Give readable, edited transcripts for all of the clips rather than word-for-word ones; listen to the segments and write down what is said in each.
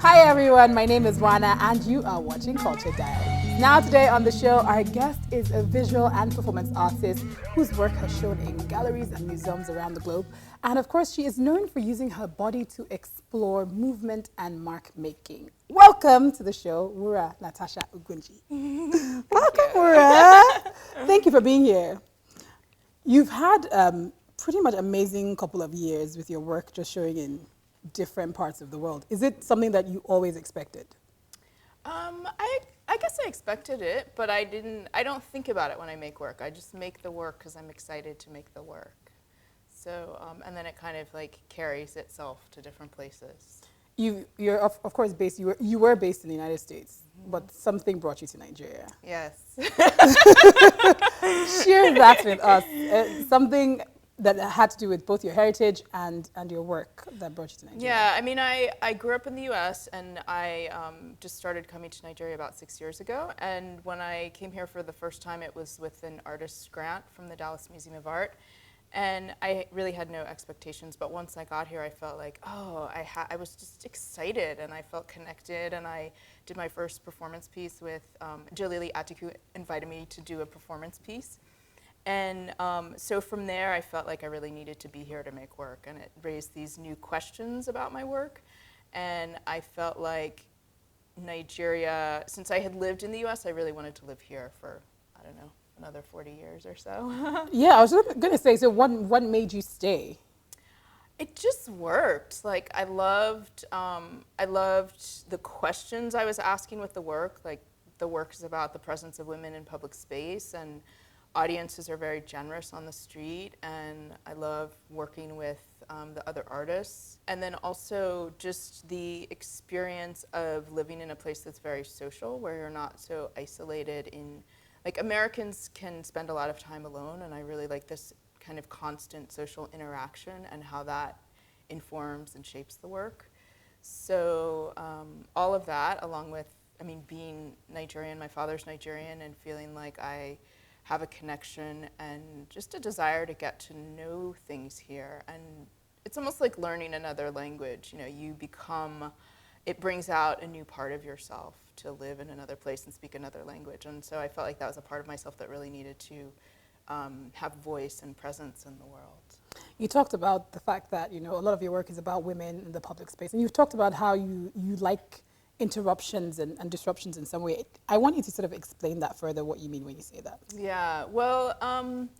Hi everyone, my name is Juana and you are watching Culture Diaries. Now today on the show, our guest is a visual and performance artist whose work has shown in galleries and museums around the globe. And of course, she is known for using her body to explore movement and mark making. Welcome to the show, Wura-Natasha Ogunji. Welcome, Wura. Thank you for being here. You've had pretty much amazing couple of years with your work just showing in different parts of the world. Is it something that you always expected? I guess I expected it, but I don't think about it when I make work. I just make the work because I'm excited to make the work. So, and then it kind of like carries itself to different places. You're of course based. You were based in the United States, but something brought you to Nigeria. Yes. Share that with us. Something that had to do with both your heritage and your work that brought you to Nigeria. Yeah, I mean, I grew up in the U.S. and I just started coming to Nigeria about 6 years ago. And when I came here for the first time, it was with an artist's grant from the Dallas Museum of Art. And I really had no expectations, but once I got here, I felt like, oh, I was just excited and I felt connected. And I did my first performance piece with Jalili Atiku invited me to do a performance piece. And so from there, I felt like I really needed to be here to make work. And it raised these new questions about my work. And I felt like Nigeria, since I had lived in the US, I really wanted to live here for, I don't know, another 40 years or so. Yeah, I was going to say, so what made you stay? It just worked. Like I loved the questions I was asking with the work. Like the work is about the presence of women in public space, and audiences are very generous on the street. And I love working with the other artists, and then also just the experience of living in a place that's very social, where you're not so isolated in. Like Americans can spend a lot of time alone, and I really like this kind of constant social interaction and how that informs and shapes the work. So all of that, along with, I mean, being Nigerian, my father's Nigerian, and feeling like I have a connection and just a desire to get to know things here. And it's almost like learning another language. You know, you become, it brings out a new part of yourself to live in another place and speak another language. And so I felt like that was a part of myself that really needed to have voice and presence in the world. You talked about the fact that, a lot of your work is about women in the public space. And you've talked about how you like interruptions and disruptions in some way. I want you to sort of explain that further, what you mean when you say that. Yeah, well, I'm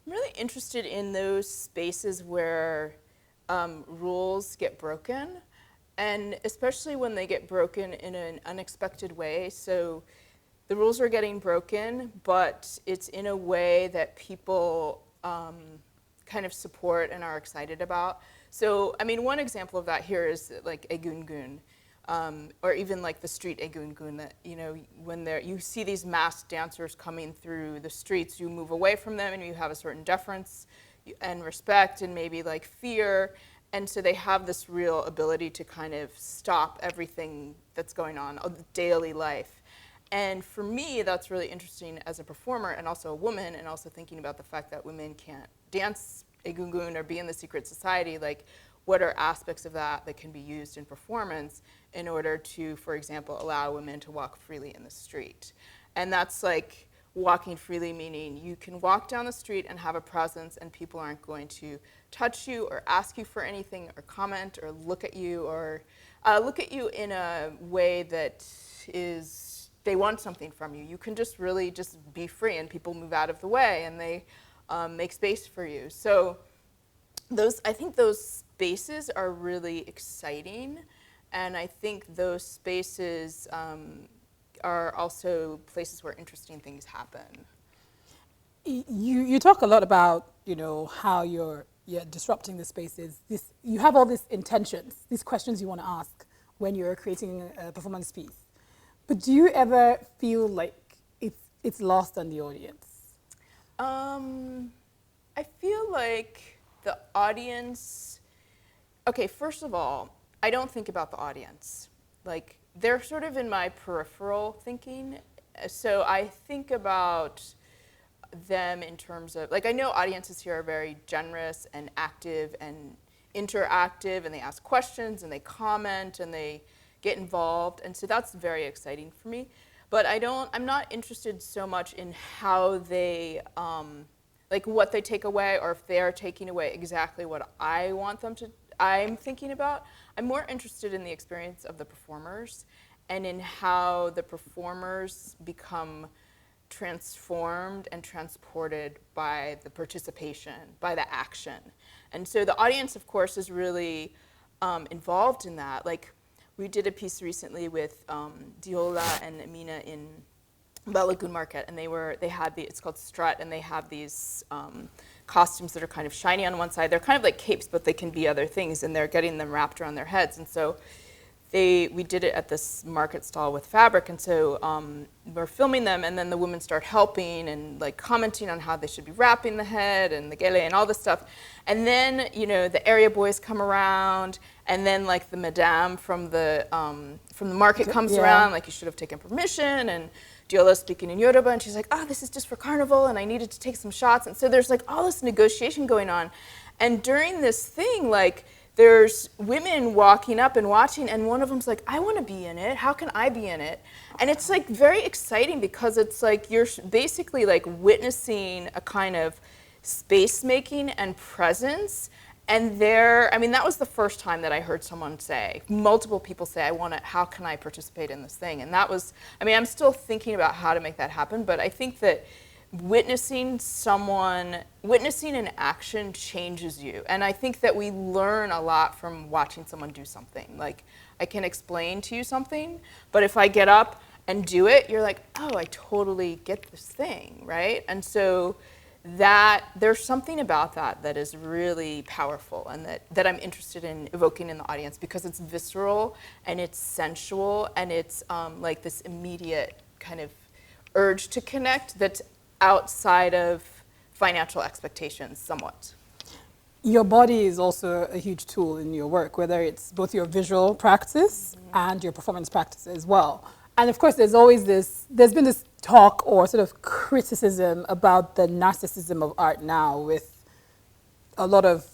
really interested in those spaces where rules get broken. And especially when they get broken in an unexpected way. So the rules are getting broken, but it's in a way that people kind of support and are excited about. So, I mean, one example of that here is like egungun, or even like the street egungun that, when you see these masked dancers coming through the streets, you move away from them and you have a certain deference and respect and maybe like fear. And so they have this real ability to kind of stop everything that's going on, daily life. And for me, that's really interesting as a performer and also a woman, and also thinking about the fact that women can't dance egungun or be in the secret society. Like, what are aspects of that that can be used in performance in order to, for example, allow women to walk freely in the street? And that's like, walking freely meaning you can walk down the street and have a presence and people aren't going to touch you or ask you for anything or comment or look at you in a way that is, they want something from you. You can just really just be free and people move out of the way and they make space for you. So I think those spaces are really exciting, and I think those spaces are also places where interesting things happen. You talk a lot about, how you're disrupting the spaces. You have all these intentions, these questions you want to ask when you're creating a performance piece. But do you ever feel like it's lost on the audience? I feel like the audience, okay, first of all, I don't think about the audience. Like, they're sort of in my peripheral thinking. So I think about them in terms of, like, I know audiences here are very generous and active and interactive, and they ask questions and they comment and they get involved. And so that's very exciting for me. But I'm not interested so much in how they, like what they take away, or if they're taking away exactly what I want them to, I'm thinking about. I'm more interested in the experience of the performers and in how the performers become transformed and transported by the participation, by the action. And so the audience, of course, is really involved in that. Like, we did a piece recently with Diola and Amina in Balagoon Market, and they had it's called Strut, and they have these costumes that are kind of shiny on one side. They're kind of like capes, but they can be other things, and they're getting them wrapped around their heads. And so we did it at this market stall with fabric, and so we're filming them, and then the women start helping and like commenting on how they should be wrapping the head and the gele and all this stuff. And then, you know, the area boys come around, and then like the madame from the market comes around, like, you should have taken permission, and Diola's speaking in Yoruba, and she's like, oh, this is just for carnival, and I needed to take some shots. And so there's like all this negotiation going on. And during this thing, like, there's women walking up and watching, and one of them's like, I want to be in it. How can I be in it? And it's like very exciting, because it's like you're basically like witnessing a kind of space making and presence. And that was the first time that I heard someone say, multiple people say, how can I participate in this thing? And that was, I'm still thinking about how to make that happen, but I think that witnessing an action changes you. And I think that we learn a lot from watching someone do something. Like, I can explain to you something, but if I get up and do it, you're like, oh, I totally get this thing, right? And so there's something about that is really powerful, and that I'm interested in evoking in the audience, because it's visceral and it's sensual, and it's like this immediate kind of urge to connect that's outside of financial expectations somewhat. Your body is also a huge tool in your work, whether it's both your visual practice and your performance practice as well. And of course, there's been this talk or sort of criticism about the narcissism of art now, with a lot of,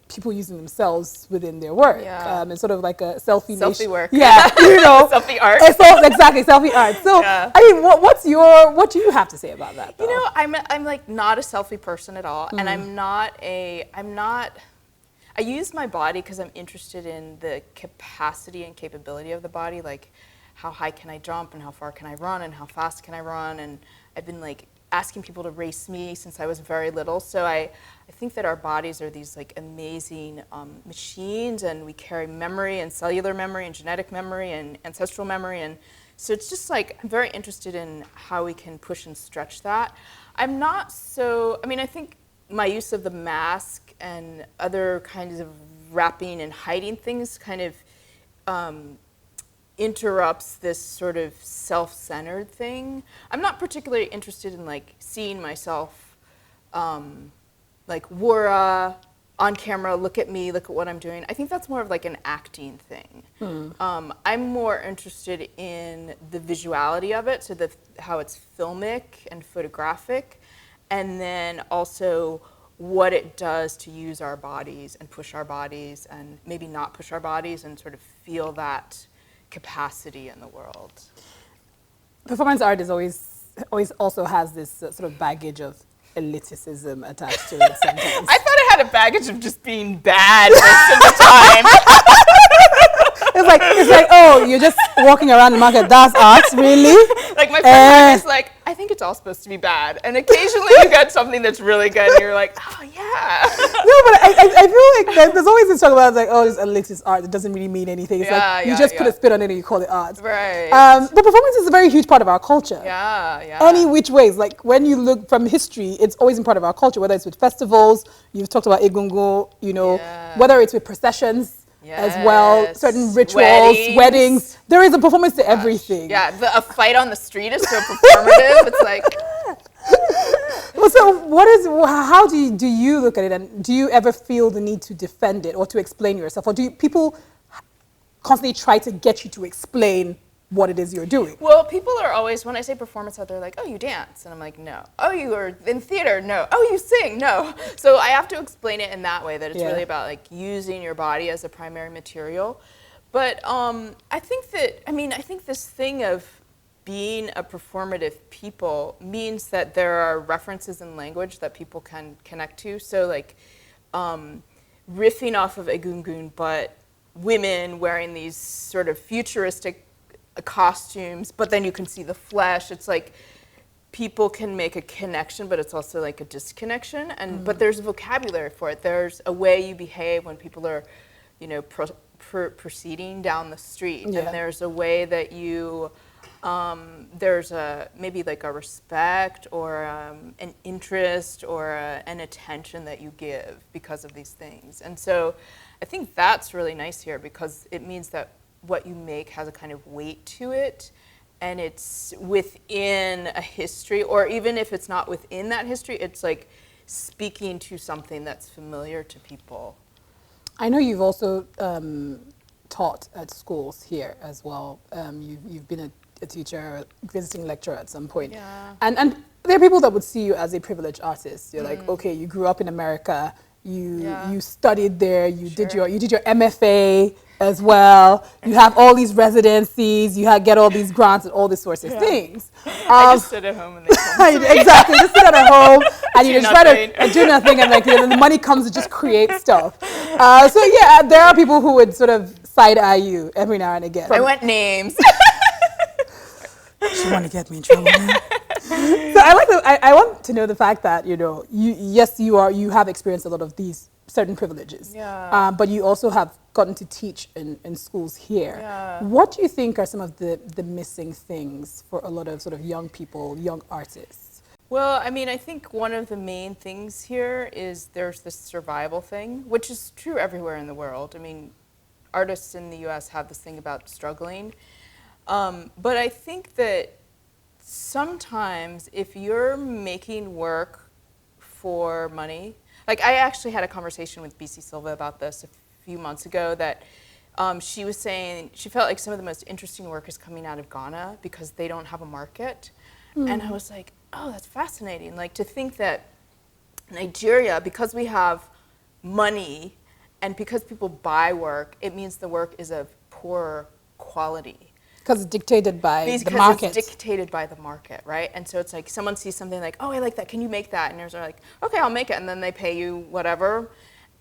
people using themselves within their work. It's sort of like a selfie work. Yeah, selfie art. Exactly, selfie art. So, what do you have to say about that, though? I'm like not a selfie person at all, and I use my body because I'm interested in the capacity and capability of the body, like how high can I jump, and how far can I run, and how fast can I run, and I've been like asking people to race me since I was very little. So I think that our bodies are these like amazing machines, and we carry memory and cellular memory and genetic memory and ancestral memory. And so it's just like, I'm very interested in how we can push and stretch that. I think my use of the mask and other kinds of wrapping and hiding things kind of interrupts this sort of self-centered thing. I'm not particularly interested in like seeing myself like Wura on camera, look at me, look at what I'm doing. I think that's more of like an acting thing. I'm more interested in the visuality of it, so how it's filmic and photographic, and then also what it does to use our bodies and push our bodies, and maybe not push our bodies, and sort of feel that capacity in the world. Performance art is always also has this sort of baggage of elitism attached to it sometimes. I thought it had a baggage of just being bad most of the time. It's like, oh, you're just walking around the market, that's art, really? Like, my friend is like, I think it's all supposed to be bad. And occasionally you get something that's really good, and you're like, oh, yeah. No, but I feel like there's always this talk about, like, oh, this elitist art that doesn't really mean anything. It's like, you just put a spin on it and you call it art. Right. But performance is a very huge part of our culture. Yeah. Any which ways. Like, when you look from history, it's always been part of our culture, whether it's with festivals, you've talked about egungun, whether it's with processions, as well, certain rituals, weddings. There is a performance to everything. Yeah, a fight on the street is so performative. It's like. Well, so how do you look at it, and do you ever feel the need to defend it or to explain yourself, or do people constantly try to get you to explain what it is you're doing? Well, people are always, when I say performance art, they're like, oh, you dance. And I'm like, no. Oh, you are in theater? No. Oh, you sing? No. So I have to explain it in that way, that it's really about like using your body as a primary material. But I think this thing of being a performative people means that there are references in language that people can connect to. So like riffing off of Egungun, but women wearing these sort of futuristic costumes, but then you can see the flesh. It's like people can make a connection, but it's also like a disconnection. And but there's a vocabulary for it. There's a way you behave when people are, you know, proceeding down the street, and there's a way that you there's a maybe like a respect or an interest or an attention that you give because of these things. And so I think that's really nice here, because it means that what you make has a kind of weight to it, and it's within a history, or even if it's not within that history, it's like speaking to something that's familiar to people. I know you've also taught at schools here as well. You've been a teacher, visiting lecturer at some point. Yeah. And there are people that would see you as a privileged artist. You're like, okay, you grew up in America, you studied there, you did your MFA as well. You have all these residencies, get all these grants and all these sorts of things. I just sit at home and they come to me. Exactly, just sit at home and you Do just try to do nothing, and like and the money comes to just create stuff. So yeah, there are people who would sort of side eye you every now and again. I want names. You want to get me in trouble now? So I want to know the fact that, you know, you have experienced a lot of these certain privileges, but you also have gotten to teach in schools here. What do you think are some of the missing things for a lot of sort of young people, young artists? Well, I mean, I think one of the main things here is there's this survival thing, which is true everywhere in the world. I mean, artists in the US have this thing about struggling. But I think that sometimes if you're making work for money, like I actually had a conversation with BC Silva about this a few months ago, that she was saying she felt like some of the most interesting work is coming out of Ghana because they don't have a market. And I was like, oh, that's fascinating. Like to think that Nigeria, because we have money and because people buy work, it means the work is of poor quality. Because it's dictated by the market. It's dictated by the market, right? And so it's like someone sees something like, oh, I like that. Can you make that? And you're like, okay, I'll make it. And then they pay you whatever.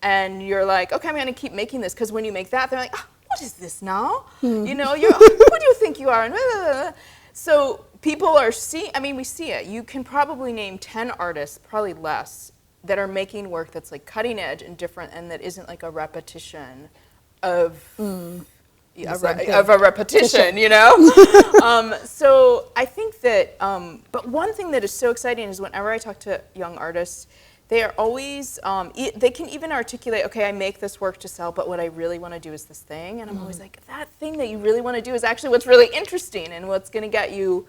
And you're like, okay, I'm going to keep making this. Because when you make that, they're like, oh, what is this now? You know, who do you think you are? And so people are seeing, I mean, we see it. You can probably name 10 artists, probably less, that are making work that's like cutting edge and different and that isn't like a repetition of... of a repetition, you know? So I think that, but one thing that is so exciting is whenever I talk to young artists, they are always, they can even articulate, okay, I make this work to sell, but what I really want to do is this thing. And I'm always like, that thing that you really want to do is actually what's really interesting and what's going to get you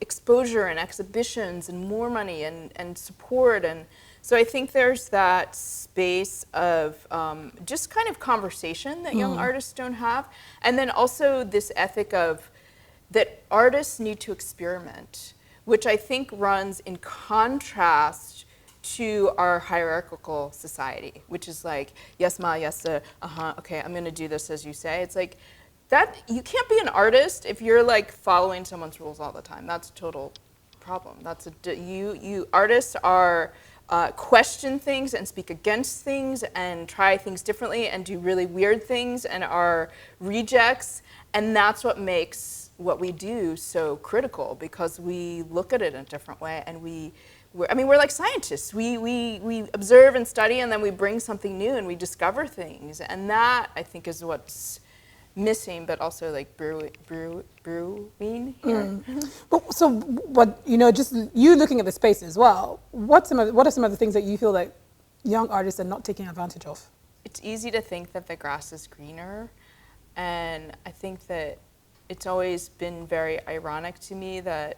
exposure and exhibitions and more money and support. And so I think there's that space of just kind of conversation that young artists don't have. And then also this ethic of that artists need to experiment, which I think runs in contrast to our hierarchical society, which is like, yes, ma, yes, sir, okay, I'm gonna do this as you say. It's like, that you can't be an artist if you're like following someone's rules all the time. That's a total problem. That's you artists are question things and speak against things and try things differently and do really weird things and are rejects, and that's what makes what we do so critical, because we look at it in a different way, and we're like scientists. We observe and study, and then we bring something new and we discover things, and that I think is what's missing, but also like brewing here. But so what, you know, just you looking at the space as well, what are some of the things that you feel like young artists are not taking advantage of? It's easy to think that the grass is greener, and I think that it's always been very ironic to me that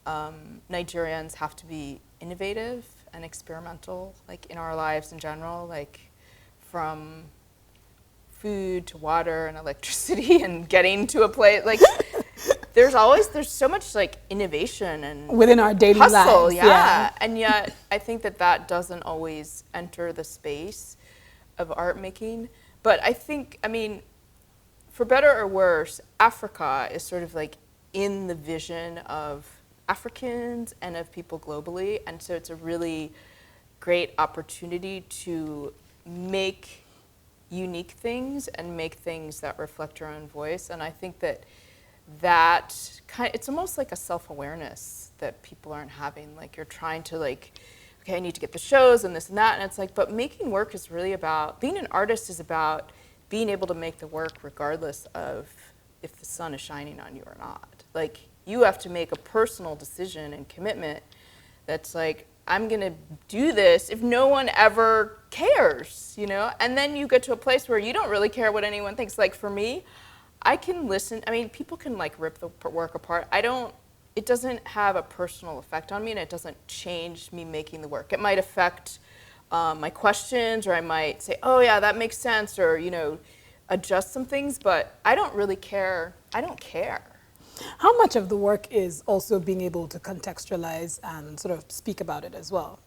Nigerians have to be innovative and experimental, like in our lives in general, like from food to water and electricity and getting to a place, like there's so much like innovation and within our daily hustle, lives. yeah. And yet I think that doesn't always enter the space of art making. But I think, I mean, for better or worse, Africa is sort of like in the vision of Africans and of people globally, and so it's a really great opportunity to make unique things and make things that reflect your own voice. And I think that it's almost like a self-awareness that people aren't having. Like you're trying to like, okay, I need to get the shows and this and that, and it's like, but making work is really about, being an artist is about being able to make the work regardless of if the sun is shining on you or not. Like you have to make a personal decision and commitment that's like, I'm gonna do this if no one ever cares, you know? And then you get to a place where you don't really care what anyone thinks. Like for me, I can listen, I mean, people can like rip the work apart. It doesn't have a personal effect on me, and it doesn't change me making the work. It might affect my questions, or I might say, oh yeah, that makes sense, or, you know, adjust some things, but I don't really care. I don't care. How much of the work is also being able to contextualize and sort of speak about it as well?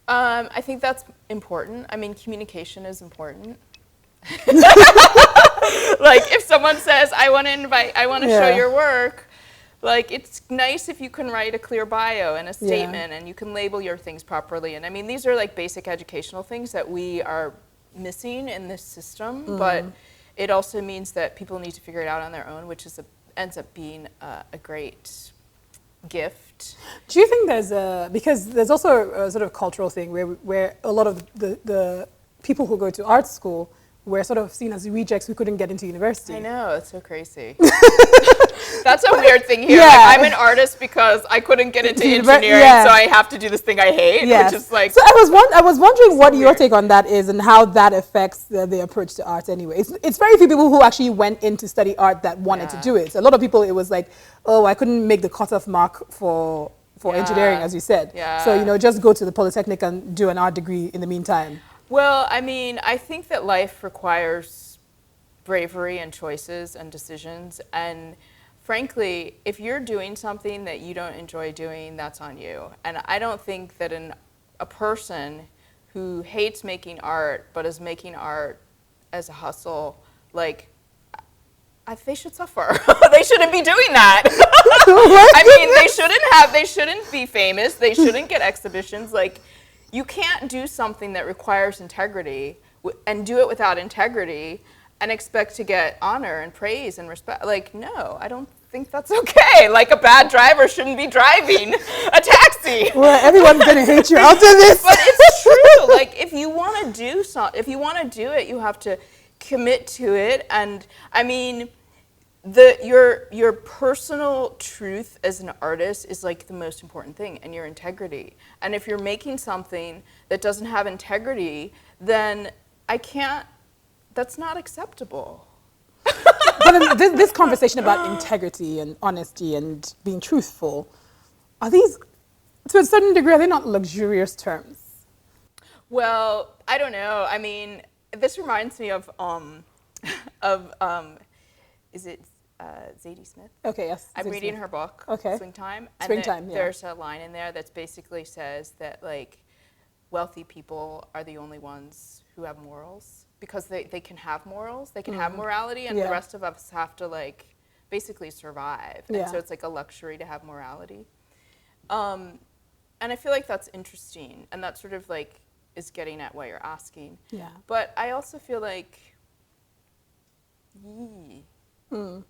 I think that's important. I mean, communication is important. Like if someone says, I want to show your work, like it's nice if you can write a clear bio and a statement and you can label your things properly. And I mean, these are like basic educational things that we are missing in this system, but it also means that people need to figure it out on their own, which ends up being a great gift. Do you think because there's also a sort of cultural thing where a lot of the people who go to art school were sort of seen as rejects who couldn't get into university? I know, it's so crazy. That's a weird thing here. Yeah. Like, I'm an artist because I couldn't get into engineering, so I have to do this thing I hate, which is like... So I was wondering what your take on that is and how that affects the approach to art anyway. It's very few people who actually went in to study art that wanted to do it. So a lot of people, it was like, oh, I couldn't make the cutoff mark for engineering, as you said. Yeah. So, you know, just go to the Polytechnic and do an art degree in the meantime. Well, I mean, I think that life requires bravery and choices and decisions, and frankly, if you're doing something that you don't enjoy doing, that's on you. And I don't think that a person who hates making art but is making art as a hustle, like, they should suffer. They shouldn't be doing that. I mean, they shouldn't be famous. They shouldn't get exhibitions. Like, you can't do something that requires integrity and do it without integrity and expect to get honor and praise and respect. Like, no, I don't think that's okay. Like, a bad driver shouldn't be driving a taxi. Well, everyone's gonna hate you after this. But it's true. Like, if you want to do something, if you want to do it, you have to commit to it. And I mean, your personal truth as an artist is like the most important thing, and your integrity. And if you're making something that doesn't have integrity, then that's not acceptable. But this conversation about integrity and honesty and being truthful, are these, to a certain degree, are they not luxurious terms? Well, I don't know. I mean, this reminds me of is it Zadie Smith? Okay, yes. I'm reading her book, Springtime. And Springtime, there's a line in there that basically says that, like, wealthy people are the only ones who have morals, because they can have morals, they can have morality, and the rest of us have to, like, basically survive. And so it's like a luxury to have morality. And I feel like that's interesting, and that sort of, like, is getting at what you're asking. Yeah. But I also feel like, you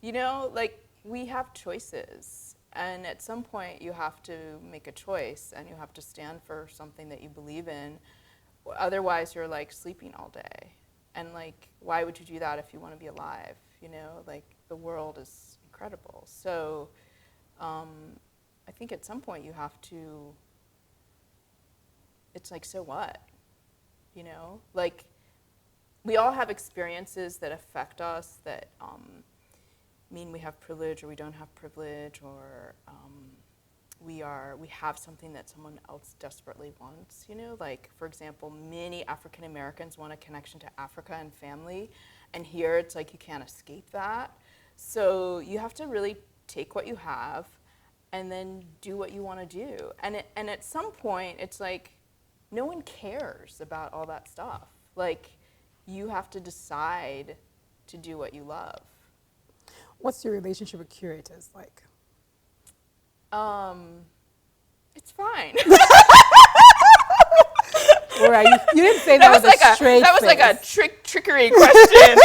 know, like, we have choices, and at some point you have to make a choice, and you have to stand for something that you believe in. Otherwise, you're, like, sleeping all day. And, like, why would you do that if you want to be alive? You know, like, the world is incredible. So I think at some point you have to, it's like, so what? You know? Like, we all have experiences that affect us that mean we have privilege or we don't have privilege, or we have something that someone else desperately wants, you know? Like, for example, many African Americans want a connection to Africa and family, and here it's like you can't escape that. So you have to really take what you have and then do what you want to do. And at some point, it's like, no one cares about all that stuff. Like, you have to decide to do what you love. What's your relationship with curators like? It's fine. Right, you didn't say that was like a straight That was face. like a trickery question.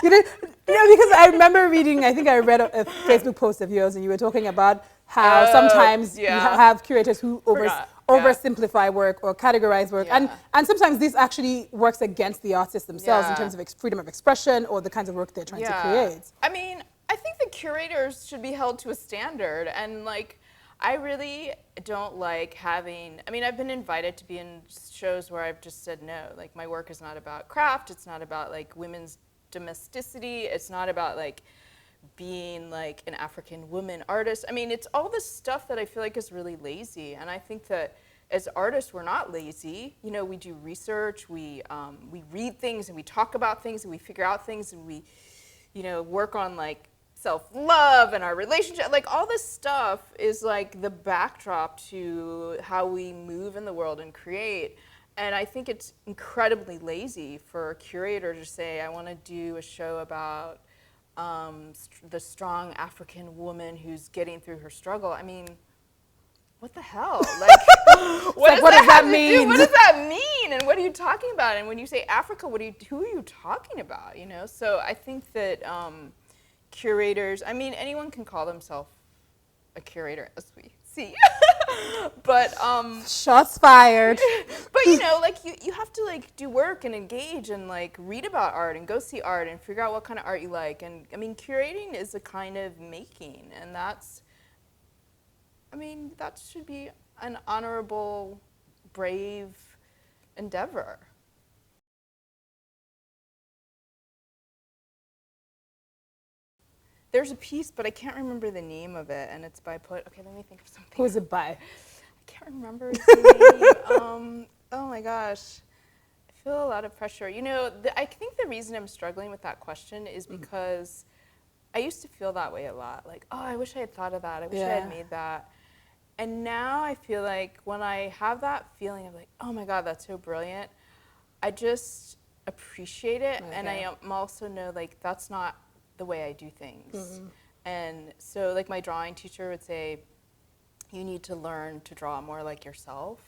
You didn't, because I remember reading, I think I read a Facebook post of yours, and you were talking about how sometimes you have curators who oversimplify work or categorize work, and sometimes this actually works against the artists themselves in terms of freedom of expression or the kinds of work they're trying to create. I mean, I think the curators should be held to a standard, and like, I really don't like having, I mean, I've been invited to be in shows where I've just said no. Like, my work is not about craft, it's not about like women's domesticity, it's not about like being like an African woman artist. I mean, it's all this stuff that I feel like is really lazy, and I think that as artists, we're not lazy. You know, we do research, we read things, and we talk about things, and we figure out things, and we, you know, work on like self-love and our relationship. Like, all this stuff is like the backdrop to how we move in the world and create. And I think it's incredibly lazy for a curator to say, I want to do a show about the strong African woman who's getting through her struggle. I mean, what the hell? Like, what does that mean? What does that mean? And what are you talking about? And when you say Africa, who are you talking about? You know? So I think that curators, I mean, anyone can call themselves a curator, as we see. But shots fired. But you know, like, you have to like do work and engage and like read about art and go see art and figure out what kind of art you like. And I mean, curating is a kind of making, and that's, I mean, that should be an honorable, brave endeavor. There's a piece, but I can't remember the name of it, and it's by a poet. Okay, let me think of something. Who is it by? I can't remember his name. Oh my gosh. I feel a lot of pressure. You know, I think the reason I'm struggling with that question is because I used to feel that way a lot. Like, oh, I wish I had thought of that. I wish I had made that. And now I feel like when I have that feeling of like, oh my God, that's so brilliant, I just appreciate it. Okay. And I also know like that's not the way I do things. Mm-hmm. And so like my drawing teacher would say, you need to learn to draw more like yourself,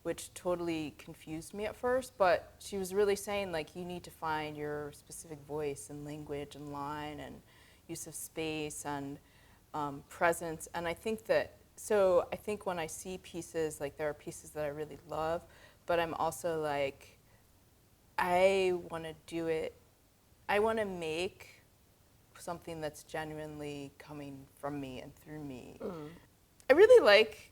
which totally confused me at first, but she was really saying like you need to find your specific voice and language and line and use of space and presence. And I think that, so I think when I see pieces, like there are pieces that I really love, but I'm also like, I want to do it, I want to make something that's genuinely coming from me and through me. Mm. I really like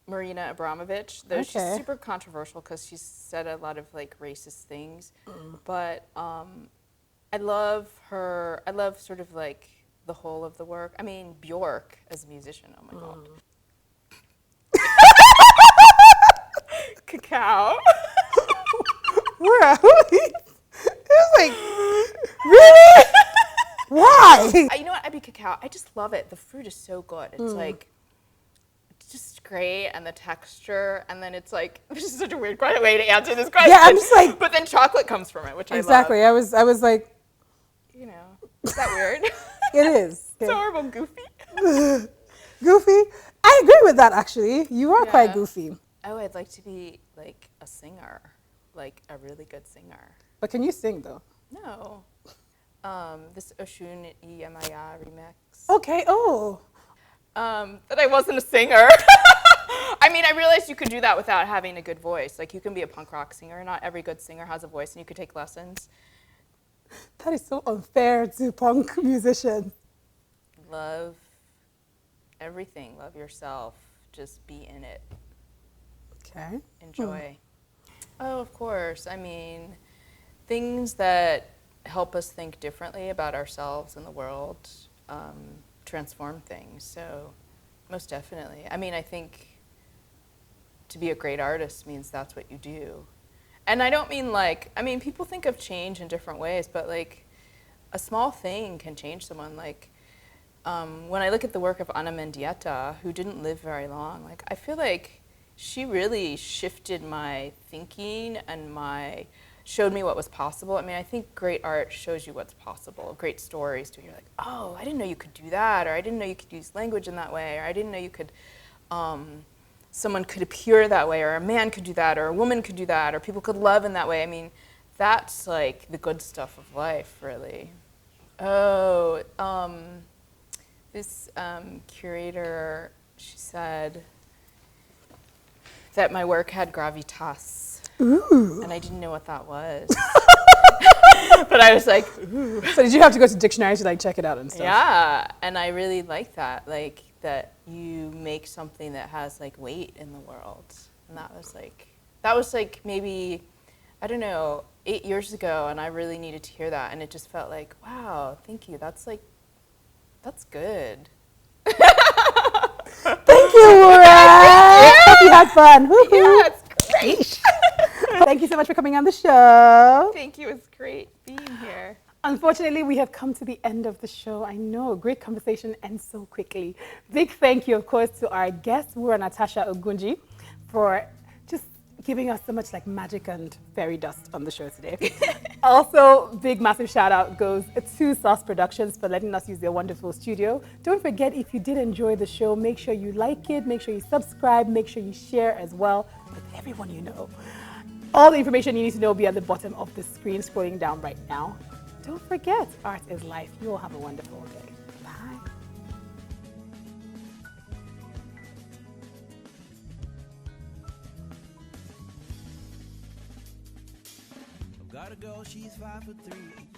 Marina Abramovich, though she's super controversial because she's said a lot of like racist things. Mm. But I love her. I love sort of like the whole of the work. I mean, Bjork as a musician. Oh my God. Cacao. Where? It was like, really? Why? You know what? I'd be cacao. I just love it. The fruit is so good. It's like, it's just great, and the texture, and then it's like, this is such a weird way to answer this question. Yeah, I'm just like, but then chocolate comes from it, which I love. Exactly. I was like, you know, is that weird? It is. It's horrible, goofy. Goofy? I agree with that, actually. You are quite goofy. Oh, I'd like to be like a singer, like a really good singer. But can you sing, though? No. This Oshun Iyamaya remix. Okay, that I wasn't a singer. I mean, I realized you could do that without having a good voice. Like, you can be a punk rock singer. Not every good singer has a voice, and you could take lessons. That is so unfair to punk musicians. Love everything. Love yourself. Just be in it. Okay. Enjoy. Oh, of course. I mean, things that help us think differently about ourselves and the world, transform things. So most definitely. I mean, I think to be a great artist means that's what you do. And I don't mean like, I mean, people think of change in different ways, but like a small thing can change someone. Like when I look at the work of Ana Mendieta, who didn't live very long, like I feel like she really shifted my thinking and my showed me what was possible. I mean, I think great art shows you what's possible. Great stories too. You're like, oh, I didn't know you could do that, or I didn't know you could use language in that way, or I didn't know you could, someone could appear that way, or a man could do that, or a woman could do that, or people could love in that way. I mean, that's like the good stuff of life, really. Oh, this curator, she said that my work had gravitas. Ooh. And I didn't know what that was. But I was like, ooh. So did you have to go to dictionaries to like check it out and stuff? Yeah, and I really like that, like that you make something that has like weight in the world. And that was like maybe, I don't know, 8 years ago, and I really needed to hear that, and it just felt like, wow, thank you. That's good. Thank you, Wura. Hope you had fun. Woo-hoo. Yeah, it's great. Thank you so much for coming on the show. Thank you. It's great being here. Unfortunately, we have come to the end of the show. I know, a great conversation ends so quickly. Big thank you, of course, to our guest, Wura-Natasha Ogunji, for just giving us so much like magic and fairy dust on the show today. Also, big massive shout out goes to Sauce Productions for letting us use their wonderful studio. Don't forget, if you did enjoy the show, make sure you like it, make sure you subscribe, make sure you share as well with everyone you know. All the information you need to know will be at the bottom of the screen, scrolling down right now. Don't forget, art is life. You all have a wonderful day. Bye. Gotta go, she's 5'3".